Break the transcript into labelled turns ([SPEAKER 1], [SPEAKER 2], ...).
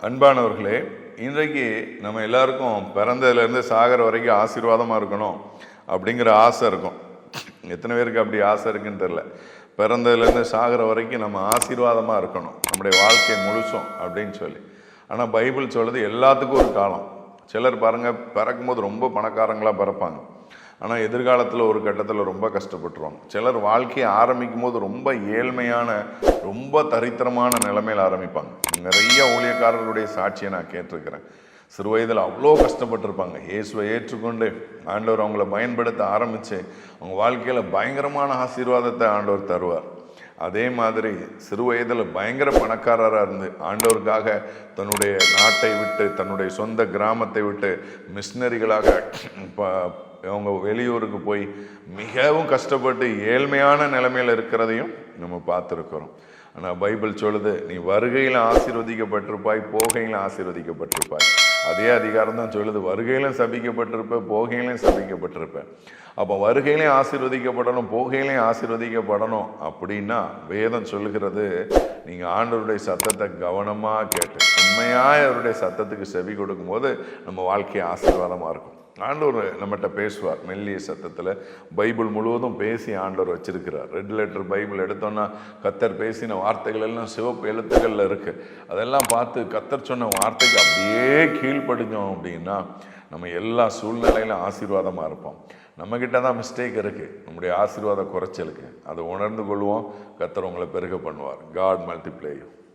[SPEAKER 1] அன்பானவர்களே, இன்றைக்கு நம்ம எல்லாருக்கும் பிறந்ததுலேருந்து சாகிற வரைக்கும் ஆசீர்வாதமாக இருக்கணும் அப்படிங்கிற ஆசை இருக்கும். எத்தனை பேருக்கு அப்படி ஆசை இருக்குன்னு தெரில. பிறந்ததுலேருந்து சாகிற வரைக்கும் நம்ம ஆசீர்வாதமாக இருக்கணும் நம்முடைய வாழ்க்கை முழுசும் அப்படின்னு சொல்லி. ஆனால் பைபிள் சொல்லுது எல்லாத்துக்கும் ஒரு காலம். சிலர் பாருங்கள், பிறக்கும்போது ரொம்ப பணக்காரங்களாக பிறப்பாங்க, ஆனால் எதிர்காலத்தில் ஒரு கட்டத்தில் ரொம்ப கஷ்டப்பட்டுருவாங்க. சிலர் வாழ்க்கையை ஆரம்பிக்கும் போது ரொம்ப ஏழ்மையான, ரொம்ப தரித்திரமான நிலைமையில் ஆரம்பிப்பாங்க. நிறைய ஊழியக்காரர்களுடைய சாட்சியை நான் கேட்டிருக்கிறேன். சிறு வயதில் அவ்வளோ கஷ்டப்பட்டிருப்பாங்க. இயேசுவை ஏற்றுக்கொண்டு ஆண்டவர் அவங்கள பயன்படுத்த ஆரம்பித்து அவங்க வாழ்க்கையில் பயங்கரமான ஆசீர்வாதத்தை ஆண்டவர் தருவார். அதே மாதிரி சிறு வயதில் பயங்கர பணக்காரராக இருந்து ஆண்டவருக்காக தன்னுடைய நாட்டை விட்டு, தன்னுடைய சொந்த கிராமத்தை விட்டு மிஷினரிகளாக அவங்க வெளியூருக்கு போய் மிகவும் கஷ்டப்பட்டு ஏழ்மையான நிலைமையில் இருக்கிறதையும் நம்ம பார்த்துருக்கிறோம். ஆனால் பைபிள் சொல்லுது, நீ வருகையில் ஆசீர்வதிக்கப்பட்டிருப்பாய், போகையிலும் ஆசீர்வதிக்கப்பட்டிருப்பாய். அதே அதிகாரம் தான் சொல்லுது, வருகையிலும் சபிக்கப்பட்டிருப்ப, போகையிலும் சபிக்கப்பட்டிருப்பேன். அப்போ வருகையிலையும் ஆசீர்வதிக்கப்படணும், போகையிலையும் ஆசீர்வதிக்கப்படணும் அப்படின்னா வேதம் சொல்லுகிறது, நீங்கள் ஆண்டவருடைய சத்தத்தை கவனமாக கேட்டு உண்மையாக அவருடைய சத்தத்துக்கு செவி கொடுக்கும்போது நம்ம வாழ்க்கை ஆசீர்வாதமாக இருக்கும். ஆண்டவர் நம்மகிட்ட பேசுவார் மெல்லிய சத்தத்தில். பைபிள் முழுவதும் பேசி ஆண்டவர் வச்சிருக்கிறார். ரெட் லெட்டர் பைபிள் எடுத்தோன்னா கத்தர் பேசின வார்த்தைகள் எல்லாம் சிவப்பு எழுத்துக்களில் இருக்குது. அதெல்லாம் பார்த்து கத்தர் சொன்ன வார்த்தைக்கு அப்படியே கீழ்ப்படிஞ்சோம் அப்படின்னா நம்ம எல்லா சூழ்நிலையிலும் ஆசீர்வாதமாக இருப்போம். நம்மக்கிட்ட தான் மிஸ்டேக் இருக்குது, நம்முடைய ஆசீர்வாத குறைச்சலுக்கு. அதை உணர்ந்து கொள்வோம். கத்தர் உங்களை பெருக பண்ணுவார். God multiply you.